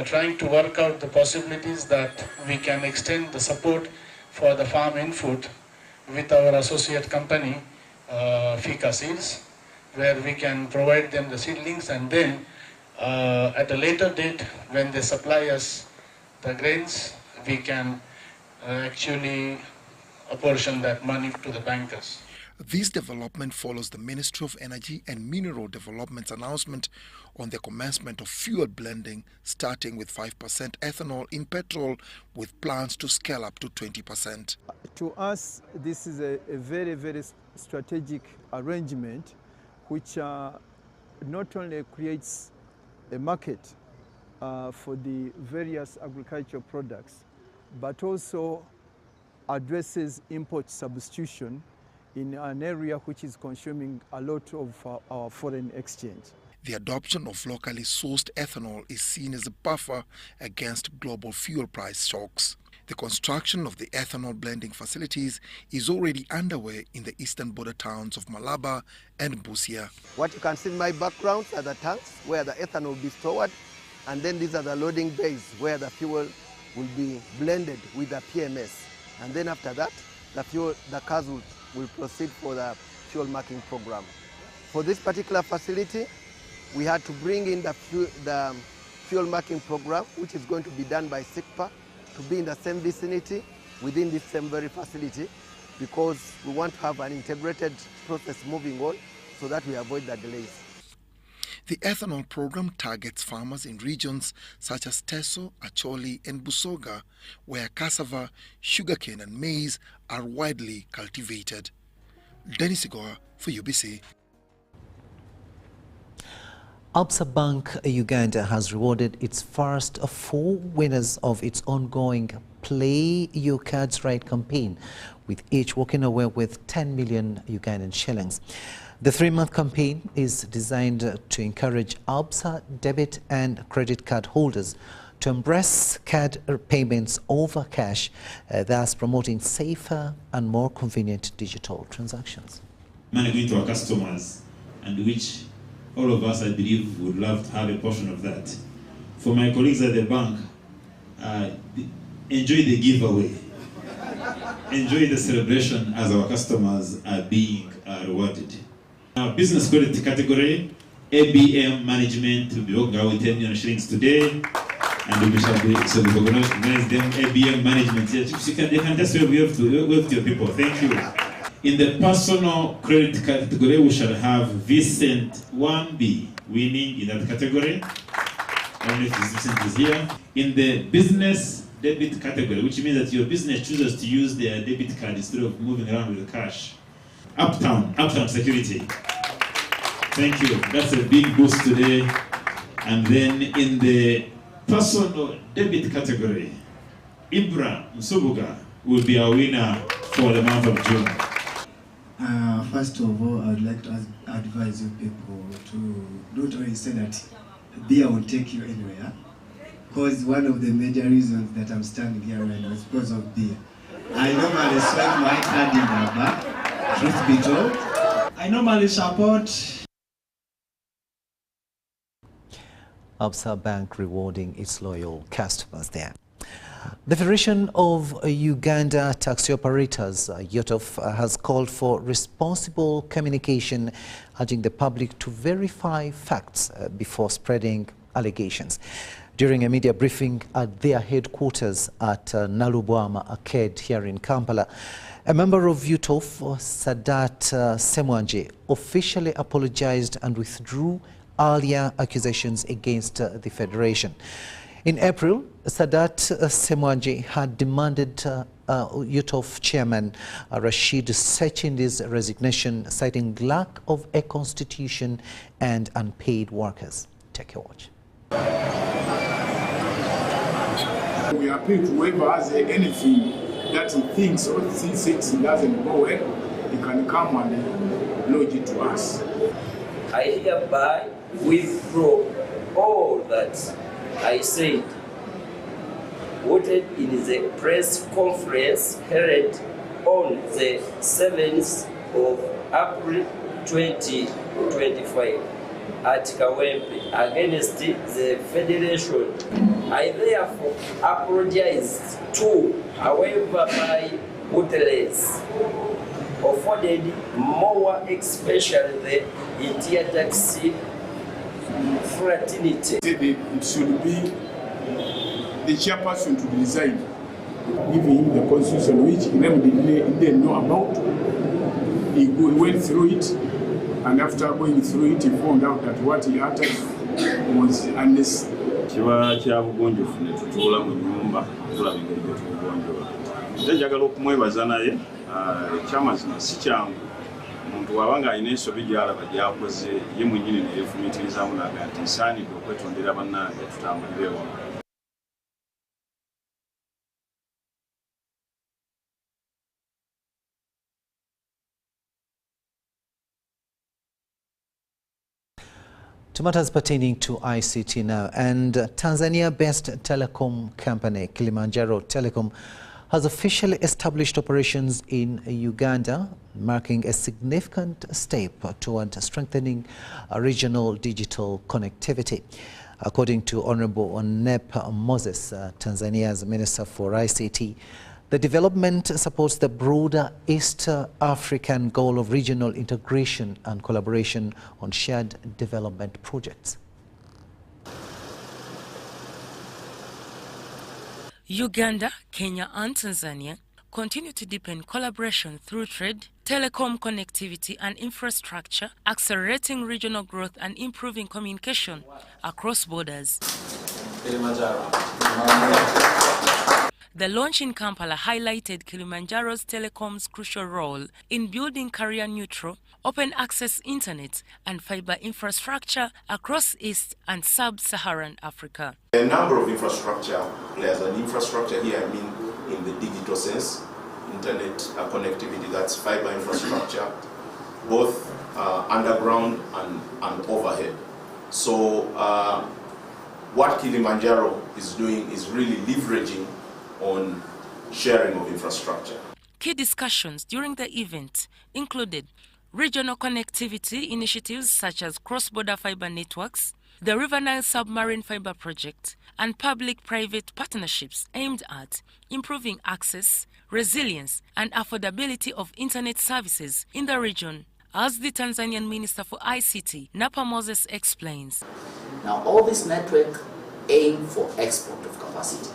Trying to work out the possibilities that we can extend the support for the farm input with our associate company, Fika Seeds, where we can provide them the seedlings and then at a later date when they supply us the grains, we can actually apportion that money to the bankers. This development follows the Ministry of Energy and Mineral Development's announcement on the commencement of fuel blending, starting with 5% ethanol in petrol, with plans to scale up to 20%. To us, this is a very, very strategic arrangement which not only creates a market for the various agricultural products, but also addresses import substitution in an area which is consuming a lot of our foreign exchange. The adoption of locally sourced ethanol is seen as a buffer against global fuel price shocks. The construction of the ethanol blending facilities is already underway in the eastern border towns of Malaba and Busia. What you can see in my background are the tanks where the ethanol will be stored, and then these are the loading bays where the fuel will be blended with the PMS. And then after that, the cars will proceed for the fuel marking program. For this particular facility, we had to bring in the fuel marking program, which is going to be done by SICPA, to be in the same vicinity within this same very facility, because we want to have an integrated process moving on so that we avoid the delays. The ethanol program targets farmers in regions such as Teso, Acholi and Busoga, where cassava, sugarcane and maize are widely cultivated. Dennis Igoa for UBC. Absa Bank Uganda has rewarded its first 4 winners of its ongoing Play Your Cards Right campaign, with each walking away with 10 million Ugandan shillings. The 3-month campaign is designed to encourage Absa debit and credit card holders to embrace card payments over cash, thus promoting safer and more convenient digital transactions. Money going to our customers, and which all of us, I believe, would love to have a portion of that. For my colleagues at the bank, enjoy the giveaway. Enjoy the celebration as our customers are being rewarded. Our business credit category, ABM management will be working out with 10 million shillings today, and we shall be recognize them. ABM management, they can just wave to your people. Thank you. In the personal credit category, we shall have Vincent 1B winning in that category. I don't know if Vincent is here. In the business debit category, which means that your business chooses to use their debit card instead of moving around with the cash. Uptown Security. Thank you. That's a big boost today. And then in the personal debit category, Ibra Msubuga will be our winner for the month of June. First of all, I would like to advise you people to don't always say that beer will take you anywhere. Because one of the major reasons that I'm standing here right now is because of beer. I normally swipe my card in the bar, truth be told. I normally support Absa Bank rewarding its loyal customers there. The Federation of Uganda Taxi Operators, UTOF, has called for responsible communication, urging the public to verify facts before spreading allegations. During a media briefing at their headquarters at Nalubwama Arcade here in Kampala, a member of UTOF, Sadat Semwanje, officially apologized and withdrew earlier accusations against the Federation. In April, Sadat Semwanje had demanded UTOF chairman Rashid Sechindi's resignation, citing lack of a constitution and unpaid workers. Take a watch. We appeal to whoever has anything that he thinks or thinks it doesn't go well, he can come and lodge it to us. I hereby withdraw all that I said, voted in the press conference held on the 7th of April 2025 at Kilembe against the Federation. I therefore apologize to, however, my hoteliers afforded more, especially the India taxi fraternity. It should be the chairperson to resign, giving him the constitution which he didn't know about. He went through it, and after going through it, he found out that what he uttered was unnecessary. Kiba kya bugonjofu ne tutuula mu nyumba tulaba engeri gye tugonjola. Nze njagala okumwebaza naye ekyamazima si kyangu. Omuntu bw'aba ng'alina ensobi gy'alaba gy'akoze ye mwennyini ne yeefumiitirizaamu n'aga nti nsaanidde okwetondera bannange tutambulire wamu. To matters pertaining to ICT now, and Tanzania-based telecom company Kilimanjaro Telecom has officially established operations in Uganda, marking a significant step toward strengthening regional digital connectivity. According to Honorable Onep Moses, Tanzania's Minister for ICT, the development supports the broader East African goal of regional integration and collaboration on shared development projects. Uganda, Kenya and Tanzania continue to deepen collaboration through trade, telecom connectivity and infrastructure, accelerating regional growth and improving communication across borders. The launch in Kampala highlighted Kilimanjaro's telecom's crucial role in building carrier-neutral, open-access internet and fiber infrastructure across East and Sub-Saharan Africa. A number of infrastructure players, and infrastructure here I mean in the digital sense, internet connectivity, that's fiber infrastructure, both underground and overhead. So what Kilimanjaro is doing is really leveraging on sharing of infrastructure. Key discussions during the event included regional connectivity initiatives such as cross-border fiber networks, the River Nile Submarine Fiber Project, and public-private partnerships aimed at improving access, resilience, and affordability of internet services in the region, as the Tanzanian Minister for ICT, Napa Moses, explains. Now, all this network aim for export of capacity.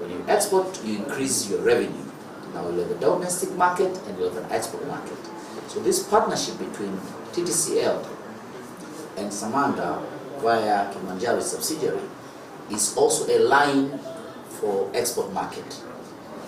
When you export, you increase your revenue. Now you have a domestic market and you have an export market. So this partnership between TTCL and Samanda via Kilimanjaro's subsidiary is also a line for export market.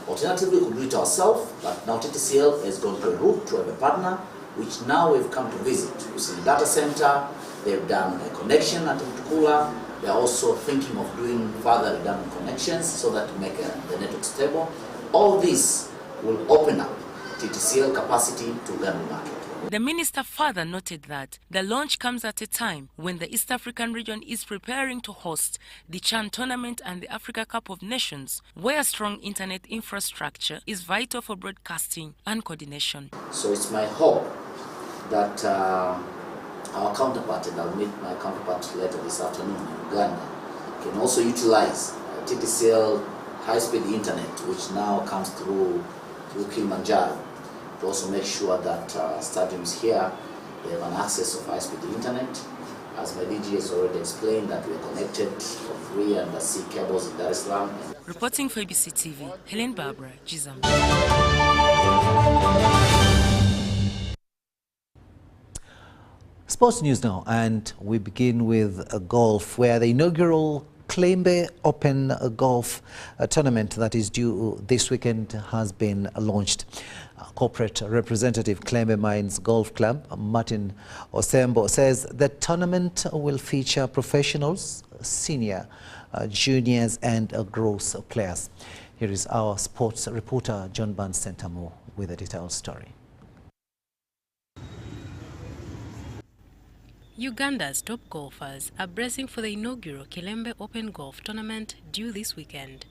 Alternatively, we could do it ourselves, but now TTCL has gone to a route to have a partner, which now we've come to visit. You see the data center, they've done a connection at Mukono. They are also thinking of doing further redundant connections so that to make the network stable. All this will open up TTCL capacity to Uganda market. The minister further noted that the launch comes at a time when the East African region is preparing to host the CHAN tournament and the Africa Cup of Nations, where strong internet infrastructure is vital for broadcasting and coordination. So it's my hope that our counterpart, and I'll meet my counterpart later this afternoon in Uganda, can also utilize TTCL high-speed internet, which now comes through Kilimanjaro, to also make sure that stadiums here, they have an access of high-speed internet. As my DG has already explained, that we are connected for free and sea cables in Dar es Salaam. Reporting for ABC TV, Helen Barbara, Gizam. Sports news now, and we begin with golf, where the inaugural Kilembe Open Golf tournament that is due this weekend has been launched. Corporate representative Kilembe Mines Golf Club, Martin Osembo, says the tournament will feature professionals, senior, juniors and gross players. Here is our sports reporter John Barnes Sentamo with a detailed story. Uganda's top golfers are bracing for the inaugural Kilembe Open Golf Tournament due this weekend.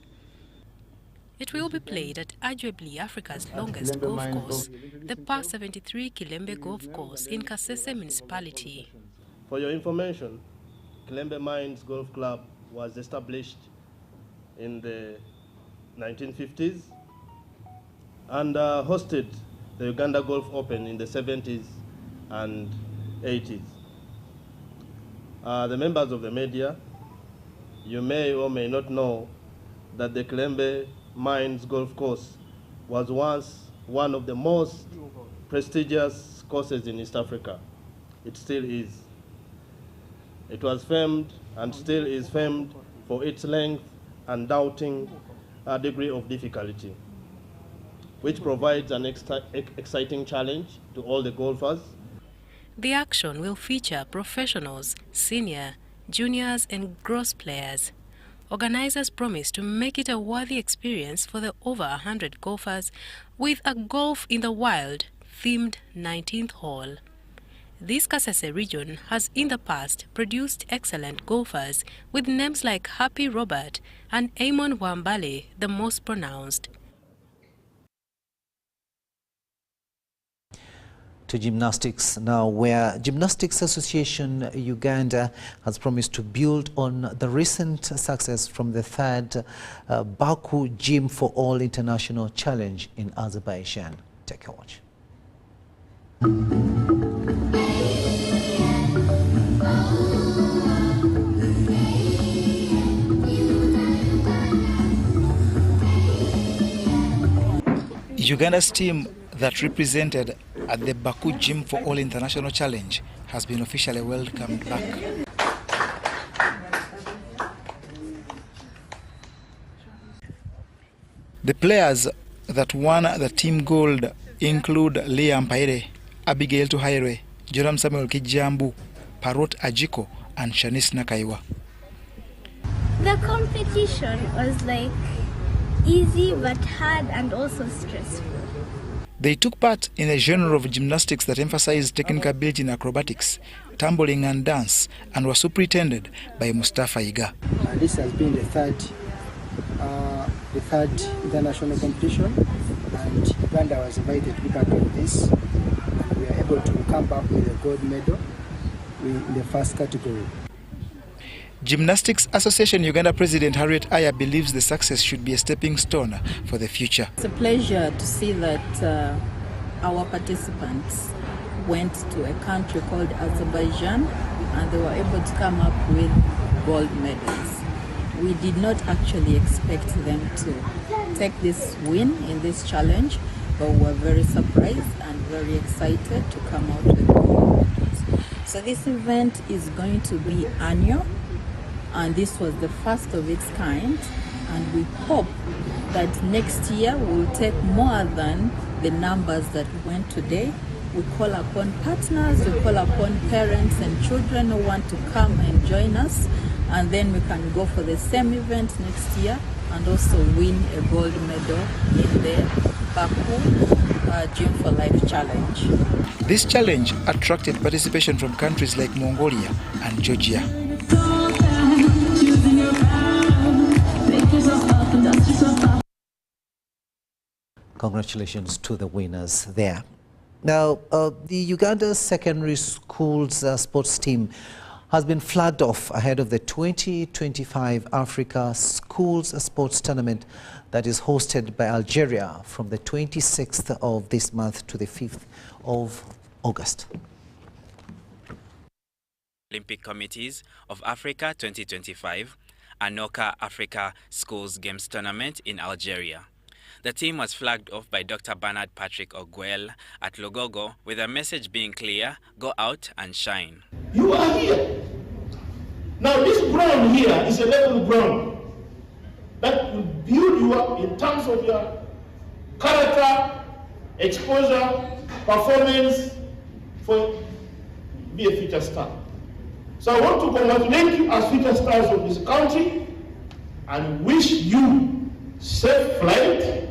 It will be played at arguably Africa's longest golf course, the Par 73 Kilembe Golf Course in Kasese municipality. For your information, Kilembe Mines Golf Club was established in the 1950s and hosted the Uganda Golf Open in the 70s and 80s. The members of the media, you may or may not know that the Kilembe Mines Golf Course was once one of the most prestigious courses in East Africa. It still is. It was famed and still is famed for its length and doubting degree of difficulty, which provides an exciting challenge to all the golfers. The action will feature professionals, senior, juniors and gross players. Organizers promise to make it a worthy experience for the over 100 golfers with a Golf in the Wild themed 19th hole. This Kasese region has in the past produced excellent golfers with names like Happy Robert and Amon Wambale, the most pronounced. To gymnastics now, where Gymnastics Association Uganda has promised to build on the recent success from the third Baku Gym for All International Challenge in Azerbaijan. Take a watch. Uganda's team that represented at the Baku Gym for All International Challenge has been officially welcomed back. The players that won the team gold include Leah Mpaire, Abigail Tuhaire, Joram Samuel Kijambu, Parrot Ajiko and Shanice Nakaiwa. The competition was like easy but hard and also stressful. They took part in a genre of gymnastics that emphasized technical ability in acrobatics, tumbling and dance, and were superintended by Mustafa Iga. This has been the third international competition, and Uganda was invited to be part of this. And we were able to come back with a gold medal in the first category. Gymnastics Association Uganda President Harriet Aya believes the success should be a stepping stone for the future. It's a pleasure to see that our participants went to a country called Azerbaijan and they were able to come up with gold medals. We did not actually expect them to take this win in this challenge, but we were very surprised and very excited to come out with gold medals. So this event is going to be annual. And this was the first of its kind, and we hope that next year we will take more than the numbers that went today. We call upon partners, we call upon parents and children who want to come and join us, and then we can go for the same event next year and also win a gold medal in the Baku Gym for Life Challenge. This challenge attracted participation from countries like Mongolia and Georgia. Congratulations to the winners there. Now, the Uganda Secondary Schools sports team has been flagged off ahead of the 2025 Africa Schools Sports Tournament that is hosted by Algeria from the 26th of this month to the 5th of August. Olympic Committees of Africa 2025 Anoka Africa Schools Games Tournament in Algeria. The team was flagged off by Dr. Bernard Patrick Oguel at Logogo with a message being clear: go out and shine. You are here. Now this ground here is a level ground that will build you up in terms of your character, exposure, performance for be a future star. So I want to congratulate you as future stars of this country and wish you safe flight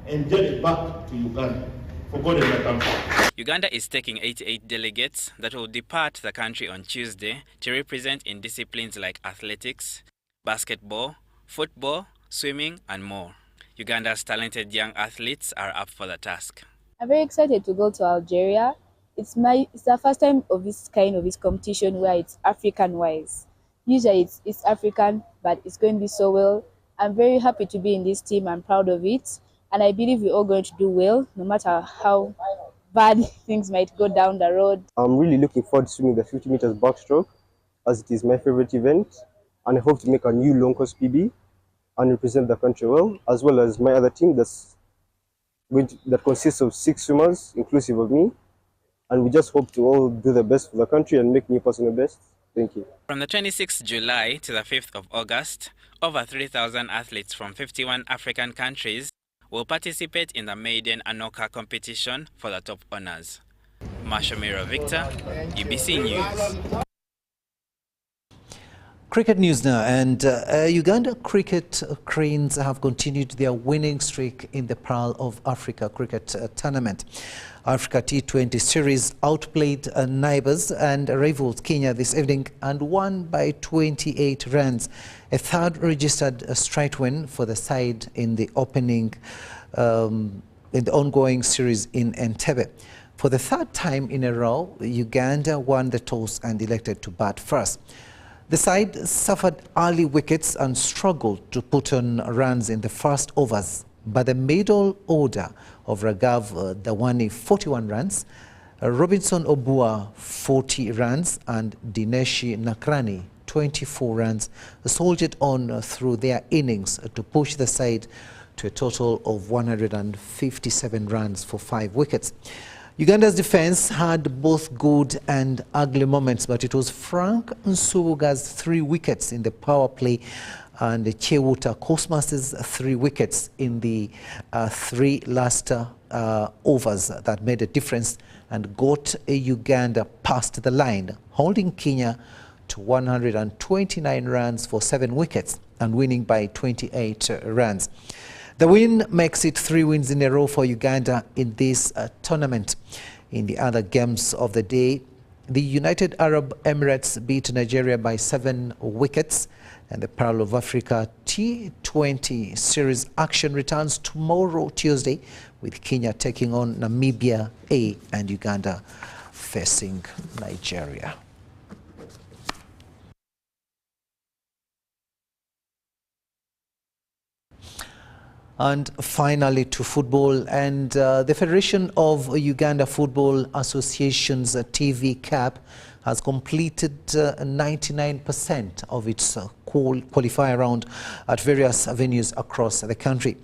and journey back to Uganda for God and the country. Uganda is taking 88 delegates that will depart the country on Tuesday to represent in disciplines like athletics, basketball, football, swimming, and more. Uganda's talented young athletes are up for the task. I'm very excited to go to Algeria. It's the first time of this kind of competition where it's African-wise. Usually it's African, but it's going to be so well. I'm very happy to be in this team. I'm proud of it. And I believe we're all going to do well, no matter how bad things might go down the road. I'm really looking forward to swimming the 50 meters backstroke, as it is my favorite event. And I hope to make a new long course PB and represent the country well, as well as my other team that consists of 6 swimmers, inclusive of me. And we just hope to all do the best for the country and make new personal best. Thank you. From the 26th July to the 5th of August, over 3,000 athletes from 51 African countries will participate in the maiden Anoka competition for the top honors. Mashomiro Victor, UBC News. Cricket news now, and Uganda cricket cranes have continued their winning streak in the Pearl of Africa cricket tournament. Africa T20 series outplayed neighbours and rivals Kenya this evening and won by 28 runs, a third registered straight win for the side in the opening in the ongoing series in Entebbe. For the third time in a row, Uganda won the toss and elected to bat first. The side suffered early wickets and struggled to put on runs in the first overs, but the middle order of Raghav Dawani 41 runs, Robinson Obua 40 runs and Dineshi Nakrani 24 runs soldiered on through their innings to push the side to a total of 157 runs for 5 wickets. Uganda's defence had both good and ugly moments, but it was Frank Nsubuga's 3 wickets in the power play and Chewuta Cosmas's 3 wickets in the 3 last overs that made a difference and got Uganda past the line, holding Kenya to 129 runs for 7 wickets and winning by 28 runs. The win makes it 3 wins in a row for Uganda in this tournament. In the other games of the day, the United Arab Emirates beat Nigeria by 7 wickets, and the Pearl of Africa T20 series action returns tomorrow, Tuesday, with Kenya taking on Namibia A and Uganda facing Nigeria. And finally to football, and the Federation of Uganda Football Association's TV cap has completed 99% of its qualifier round at various venues across the country.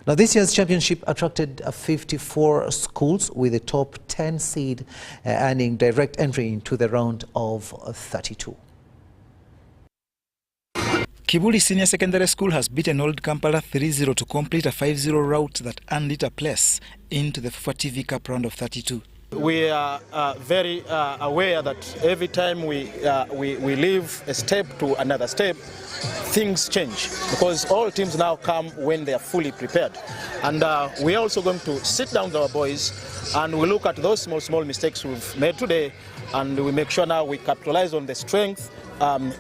Now, this year's championship attracted 54 schools, with the top 10 seed earning direct entry into the round of 32. Kibuli Senior Secondary School has beaten Old Kampala 3-0 to complete a 5-0 route that earned it a place into the FIFA TV Cup round of 32. We are very aware that every time we leave a step to another step, things change, because all teams now come when they are fully prepared. And we are also going to sit down with our boys and we look at those small mistakes we've made today, and we make sure now we capitalize on the strength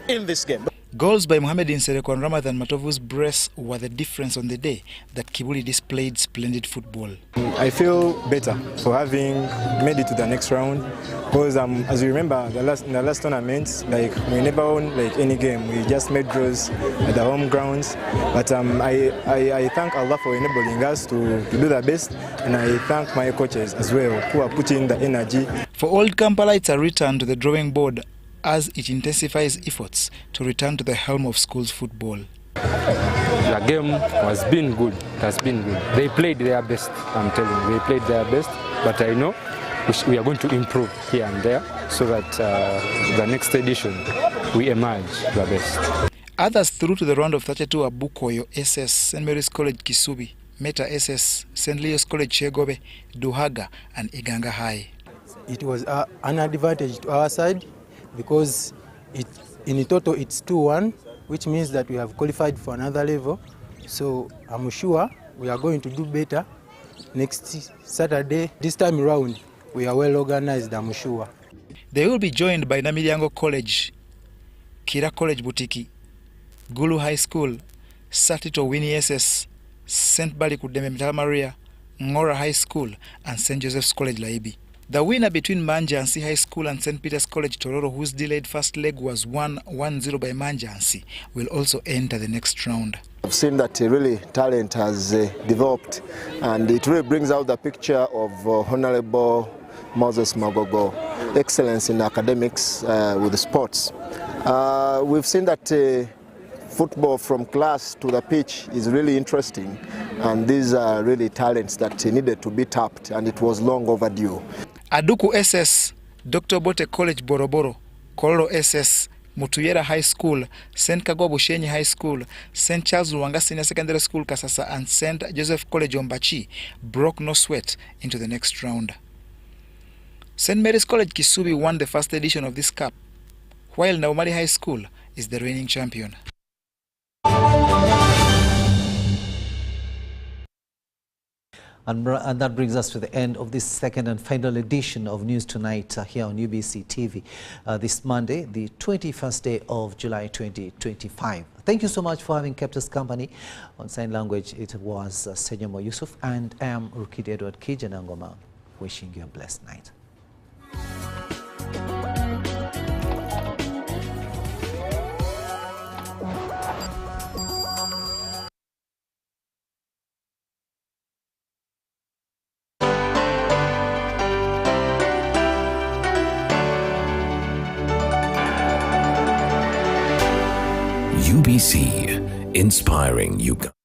in this game. Goals by Mohamed Insereko and Ramadan Matovu's brace were the difference on the day that Kibuli displayed splendid football. I feel better for having made it to the next round, because as you remember, in the last tournament, like we never won like any game. We just made draws at the home grounds. But I thank Allah for enabling us to do the best, and I thank my coaches as well who are putting the energy. For Old Kampala, it's a return to the drawing board as it intensifies efforts to return to the helm of schools football. The game has been good. It has been good. They played their best, I'm telling you. They played their best, but I know we are going to improve here and there so that the next edition we emerge the best. Others through to the round of 32 are Bukoyo SS, St. Mary's College Kisubi, Meta SS, St. Leo's College Chegobe, Duhaga and Iganga High. It was an advantage to our side, because in total it's 2-1, which means that we have qualified for another level. So I'm sure we are going to do better next Saturday. This time around, we are well organized, I'm sure. They will be joined by Namilyango College, Kira College Butiki, Gulu High School, Satito Winnie SS, St. Balikudeme Mitala Maria, Ngora High School, and St. Joseph's College Laibi. The winner between Manjansi High School and St. Peter's College Tororo, whose delayed first leg was won 1-0 by Manjansi, will also enter the next round. I've seen that really talent has developed, and it really brings out the picture of Honorable Moses Magogo, excellence in academics with sports. We've seen that football from class to the pitch is really interesting, and these are really talents that needed to be tapped, and it was long overdue. Aduku SS, Dr. Bote College Boroboro, Kololo SS, Mutuyera High School, St. Kagwa Bushenyi High School, St. Charles Luanga Senior Secondary School Kasasa, and St. Joseph College Ombachi broke no sweat into the next round. St. Mary's College Kisubi won the first edition of this cup, while Naumali High School is the reigning champion. And that brings us to the end of this second and final edition of News Tonight here on UBC TV this Monday, the 21st day of July 2025. Thank you so much for having kept us company. On sign language, it was Senyomo Yusuf, and I am Rukidi Edward Kijanangoma, wishing you a blessed night. UBC, inspiring Uganda.